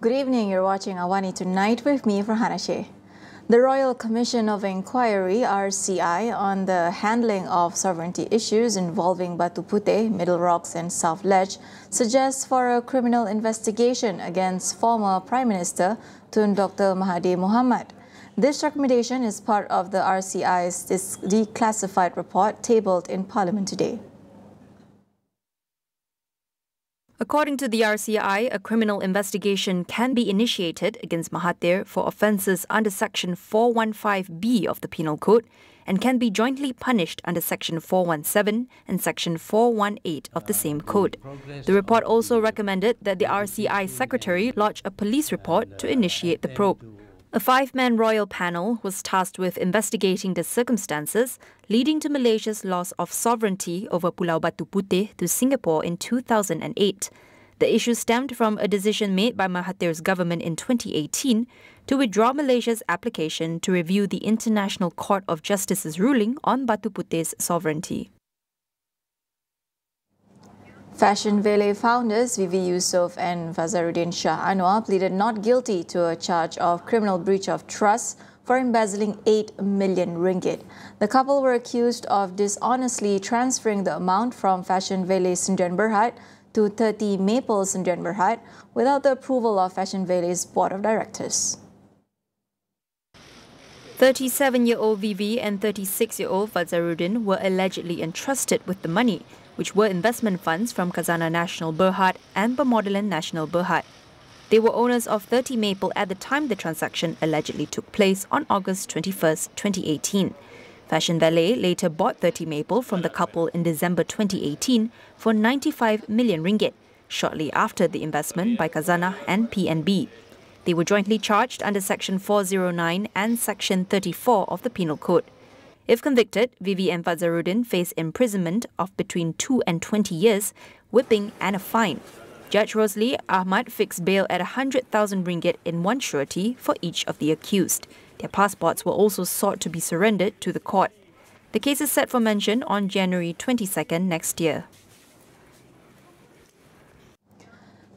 Good evening, you're watching AWANI Tonight with me, Farhana Sheikh. The Royal Commission of Inquiry (RCI) on the handling of sovereignty issues involving Batu Puteh, Middle Rocks and South Ledge suggests for a criminal investigation against former Prime Minister Tun Dr Mahathir Mohamad. This recommendation is part of the RCI's declassified report tabled in Parliament today. According to the RCI, a criminal investigation can be initiated against Mahathir for offences under Section 415B of the Penal Code and can be jointly punished under Section 417 and Section 418 of the same code. The report also recommended that the RCI Secretary lodge a police report to initiate the probe. A five-man royal panel was tasked with investigating the circumstances leading to Malaysia's loss of sovereignty over Pulau Batu Puteh to Singapore in 2008. The issue stemmed from a decision made by Mahathir's government in 2018 to withdraw Malaysia's application to review the International Court of Justice's ruling on Batu Puteh's sovereignty. Fashion Valet founders Vivi Yusof and Fazaruddin Shah Anwar pleaded not guilty to a charge of criminal breach of trust for embezzling 8 million ringgit. The couple were accused of dishonestly transferring the amount from Fashion Valet Sdn Bhd to 30 Maple Sdn Bhd without the approval of Fashion Valet's board of directors. 37-year-old Vivi and 36-year-old Fazaruddin were allegedly entrusted with the money, which were investment funds from Khazanah Nasional Berhad and Pemodelan Nasional Berhad. They were owners of 30 Maple at the time the transaction allegedly took place on August 21, 2018. Fashion Valet later bought 30 Maple from the couple in December 2018 for 95 million ringgit, shortly after the investment by Khazanah and PNB. They were jointly charged under Section 409 and Section 34 of the Penal Code. If convicted, Vivi and Fazaruddin face imprisonment of between 2 and 20 years, whipping and a fine. Judge Rosli Ahmad fixed bail at 100,000 ringgit in one surety for each of the accused. Their passports were also sought to be surrendered to the court. The case is set for mention on January 22nd next year.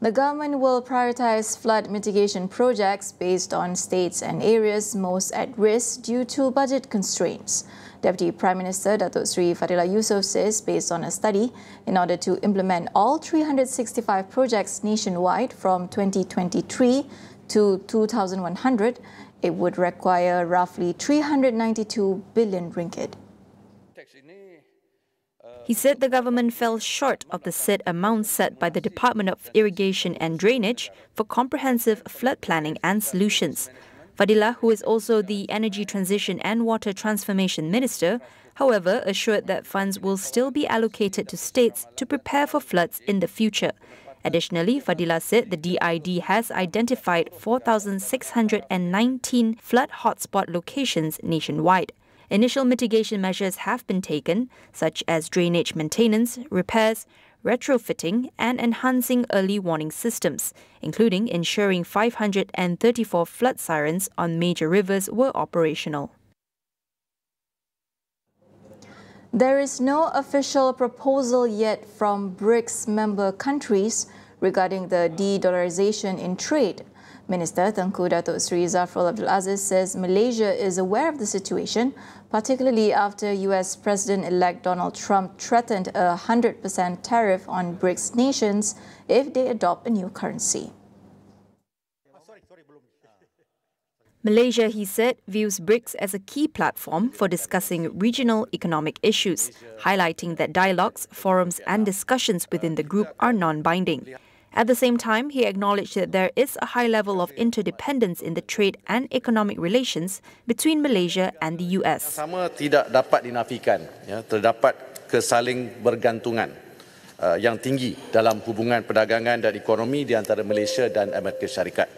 The government will prioritise flood mitigation projects based on states and areas most at risk due to budget constraints. Deputy Prime Minister Datuk Seri Fadillah Yusof says, based on a study, in order to implement all 365 projects nationwide from 2023 to 2100, it would require roughly 392 billion ringgit. He said the government fell short of the said amount set by the Department of Irrigation and Drainage for comprehensive flood planning and solutions. Fadillah, who is also the Energy Transition and Water Transformation Minister, however, assured that funds will still be allocated to states to prepare for floods in the future. Additionally, Fadillah said the DID has identified 4,619 flood hotspot locations nationwide. Initial mitigation measures have been taken, such as drainage maintenance, repairs, retrofitting and enhancing early warning systems, including ensuring 534 flood sirens on major rivers were operational. There is no official proposal yet from BRICS member countries regarding the de-dollarization in trade. Minister Tengku Datuk Seri Zafrul Abdul Aziz says Malaysia is aware of the situation, particularly after US President-elect Donald Trump threatened a 100% tariff on BRICS nations if they adopt a new currency. Malaysia, he said, views BRICS as a key platform for discussing regional economic issues, highlighting that dialogues, forums and discussions within the group are non-binding. At the same time, he acknowledged that there is a high level of interdependence in the trade and economic relations between Malaysia and the US. Sama tidak dapat dinafikan, terdapat kesaling bergantungan yang tinggi dalam hubungan perdagangan dan ekonomi di antara Malaysia dan Amerika Syarikat.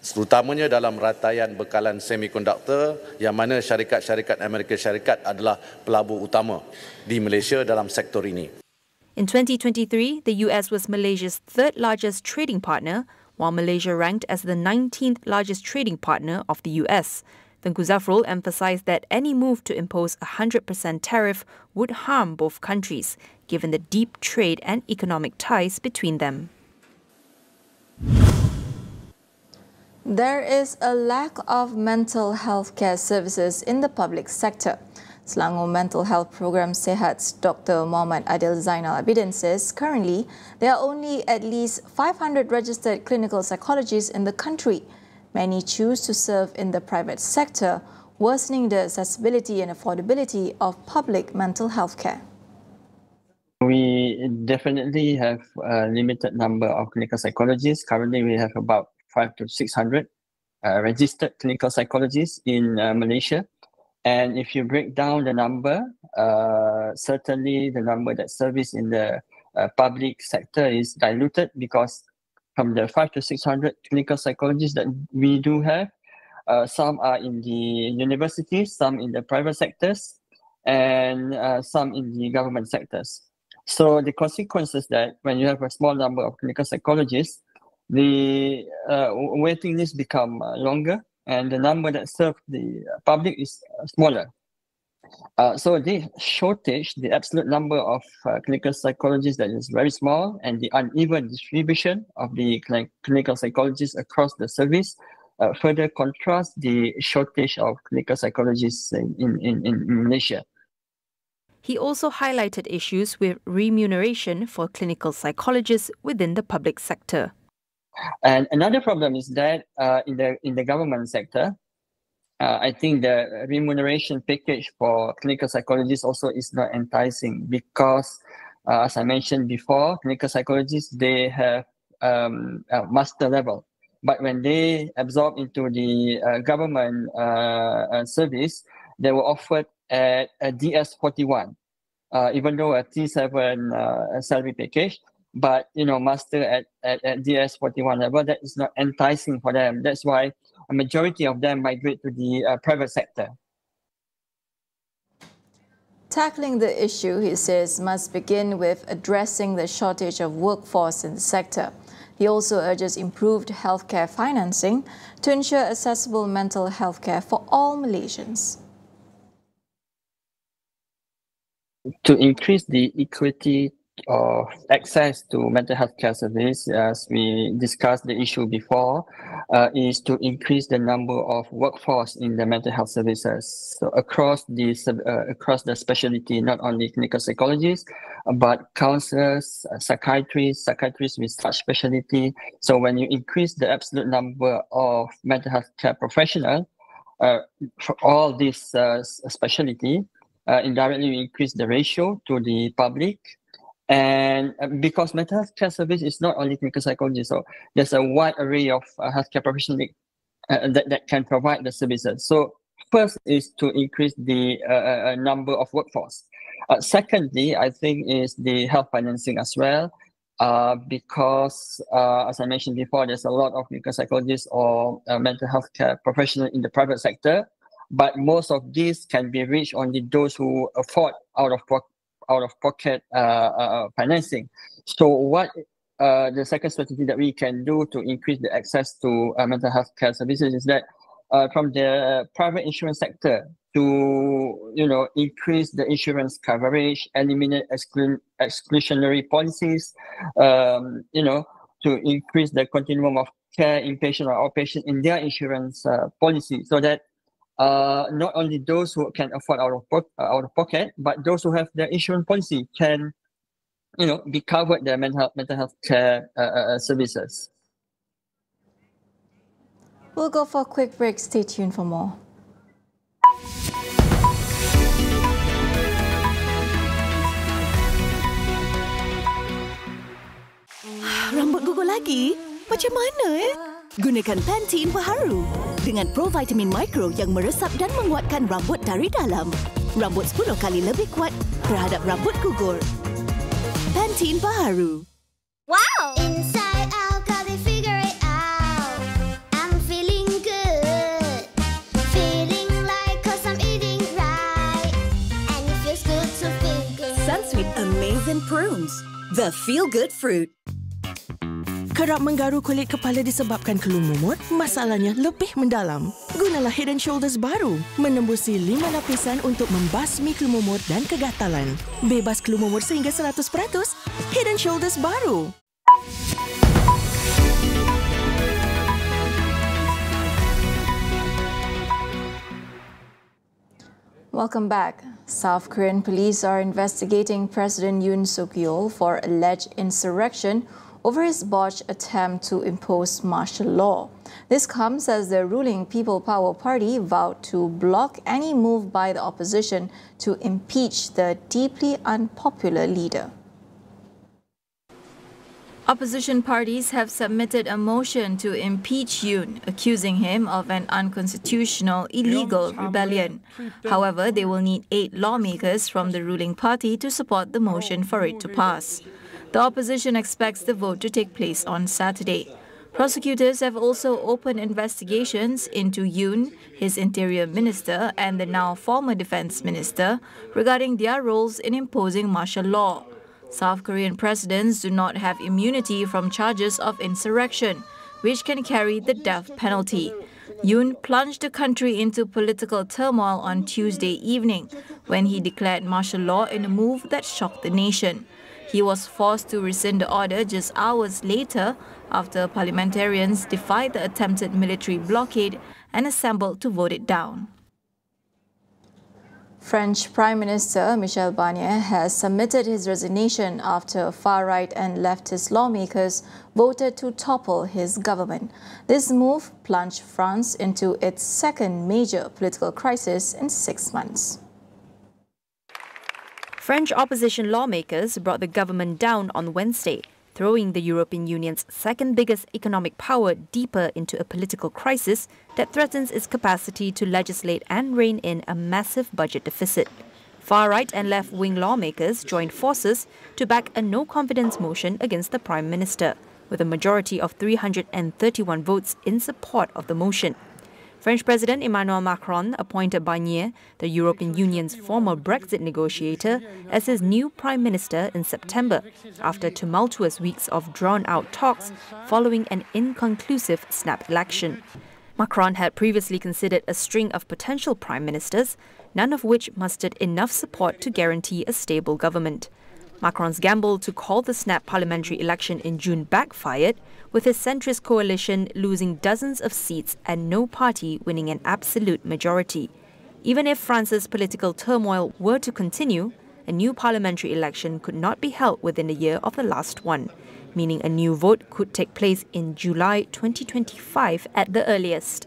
Terutamanya dalam rataian bekalan semikonduktor yang mana syarikat-syarikat Amerika Syarikat adalah pelabur utama di Malaysia dalam sektor ini. In 2023, the US was Malaysia's third largest trading partner, while Malaysia ranked as the 19th largest trading partner of the US. Tengku Zafrul emphasized that any move to impose a 100% tariff would harm both countries, given the deep trade and economic ties between them. There is a lack of mental health care services in the public sector. Selangor Mental Health Program Sehat's Dr Mahathir Zainal Abidin says currently there are only at least 500 registered clinical psychologists in the country. Many choose to serve in the private sector, worsening the accessibility and affordability of public mental health care. We definitely have a limited number of clinical psychologists. Currently, we have about 500 to 600 registered clinical psychologists in Malaysia. And if you break down the number, certainly the number that service in the public sector is diluted, because from the 500 to 600 clinical psychologists that we do have, some are in the universities, some in the private sectors, and some in the government sectors. So the consequences that when you have a small number of clinical psychologists, the waiting list become longer, and the number that serve the public is smaller. So the shortage, the absolute number of clinical psychologists, that is very small, and the uneven distribution of the clinical psychologists across the service further contrast the shortage of clinical psychologists in Malaysia. He also highlighted issues with remuneration for clinical psychologists within the public sector. And another problem is that in the government sector, I think the remuneration package for clinical psychologists also is not enticing, because, as I mentioned before, clinical psychologists, they have master level. But when they absorb into the government service, they were offered at a DS41, even though a T7 salary package. But master at DS41 level, that is not enticing for them. That's why a majority of them migrate to the private sector. Tackling the issue, he says, must begin with addressing the shortage of workforce in the sector. He also urges improved healthcare financing to ensure accessible mental health care for all Malaysians. To increase the equity of access to mental health care service, as we discussed the issue before, is to increase the number of workforce in the mental health services. So across the specialty, not only clinical psychologists, but counselors, psychiatrists with such specialty. So when you increase the absolute number of mental health care professionals for all this specialty, indirectly you increase the ratio to the public. And because mental health care service is not only clinical psychology, so there's a wide array of healthcare professionals that can provide the services. So first is to increase the number of workforce. Secondly, I think is the health financing as well, because as I mentioned before, there's a lot of clinical psychologists or mental health care professionals in the private sector, but most of these can be reached only those who afford out-of-pocket financing. So what the second strategy that we can do to increase the access to mental health care services is that from the private insurance sector to increase the insurance coverage, eliminate exclusionary policies, to increase the continuum of care, inpatient or outpatient in their insurance policy, so that not only those who can afford out of pocket, but those who have their insurance policy can, be covered their mental health care services. We'll go for a quick break. Stay tuned for more. Rambut gugur lagi? Macam mana Gunakan Pantene Baharu dengan provitamin mikro yang meresap dan menguatkan rambut dari dalam. Rambut 10 kali lebih kuat terhadap rambut gugur. Pantene Baharu. Wow! Inside out, cause they figure it out. I'm feeling good. Feeling like cause I'm eating right. And it feels good to feel good. Sunsweet Amazing Prunes. The feel-good fruit. Kerap menggaru kulit kepala disebabkan kelumumut, masalahnya lebih mendalam. Gunalah Head & Shoulders baru, menembusi 5 lapisan untuk membasmi kelumumut dan kegatalan. Bebas kelumumut sehingga 100%. Head & Shoulders baru. Welcome back. South Korean police are investigating President Yoon Suk-yeol for alleged insurrection over his botched attempt to impose martial law. This comes as the ruling People Power Party vowed to block any move by the opposition to impeach the deeply unpopular leader. Opposition parties have submitted a motion to impeach Yoon, accusing him of an unconstitutional, illegal rebellion. However, they will need 8 lawmakers from the ruling party to support the motion for it to pass. The opposition expects the vote to take place on Saturday. Prosecutors have also opened investigations into Yoon, his interior minister, and the now former defense minister regarding their roles in imposing martial law. South Korean presidents do not have immunity from charges of insurrection, which can carry the death penalty. Yoon plunged the country into political turmoil on Tuesday evening when he declared martial law in a move that shocked the nation. He was forced to rescind the order just hours later after parliamentarians defied the attempted military blockade and assembled to vote it down. French Prime Minister Michel Barnier has submitted his resignation after far-right and leftist lawmakers voted to topple his government. This move plunged France into its second major political crisis in 6 months. French opposition lawmakers brought the government down on Wednesday, throwing the European Union's second biggest economic power deeper into a political crisis that threatens its capacity to legislate and rein in a massive budget deficit. Far-right and left-wing lawmakers joined forces to back a no-confidence motion against the Prime Minister, with a majority of 331 votes in support of the motion. French President Emmanuel Macron appointed Barnier, the European Union's former Brexit negotiator, as his new Prime Minister in September, after tumultuous weeks of drawn-out talks following an inconclusive snap election. Macron had previously considered a string of potential prime ministers, none of which mustered enough support to guarantee a stable government. Macron's gamble to call the snap parliamentary election in June backfired, with his centrist coalition losing dozens of seats and no party winning an absolute majority. Even if France's political turmoil were to continue, a new parliamentary election could not be held within a year of the last one, meaning a new vote could take place in July 2025 at the earliest.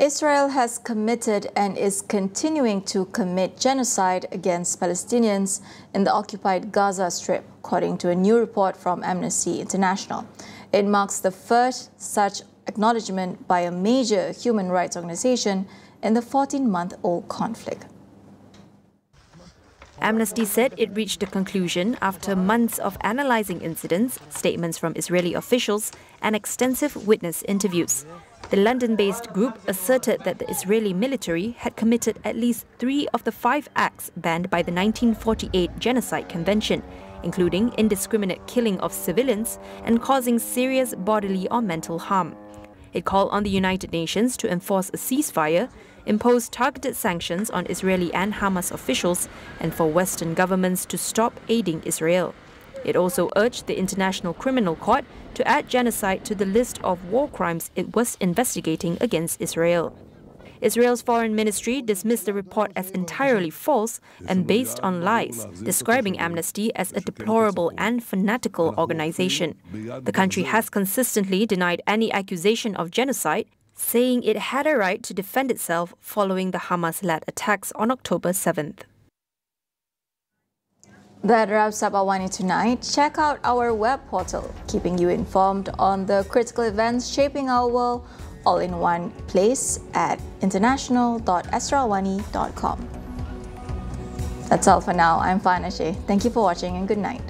Israel has committed and is continuing to commit genocide against Palestinians in the occupied Gaza Strip, according to a new report from Amnesty International. It marks the first such acknowledgement by a major human rights organization in the 14-month-old conflict. Amnesty said it reached a conclusion after months of analysing incidents, statements from Israeli officials, and extensive witness interviews. The London-based group asserted that the Israeli military had committed at least 3 of the 5 acts banned by the 1948 Genocide Convention, including indiscriminate killing of civilians and causing serious bodily or mental harm. It called on the United Nations to enforce a ceasefire, impose targeted sanctions on Israeli and Hamas officials, and for Western governments to stop aiding Israel. It also urged the International Criminal Court to add genocide to the list of war crimes it was investigating against Israel. Israel's foreign ministry dismissed the report as entirely false and based on lies, describing Amnesty as a deplorable and fanatical organization. The country has consistently denied any accusation of genocide, saying it had a right to defend itself following the Hamas-led attacks on October 7th. That wraps up AWANI Tonight. Check out our web portal, keeping you informed on the critical events shaping our world, all in one place at international.astroawani.com. That's all for now. I'm Farhana Sheikh. Thank you for watching and good night.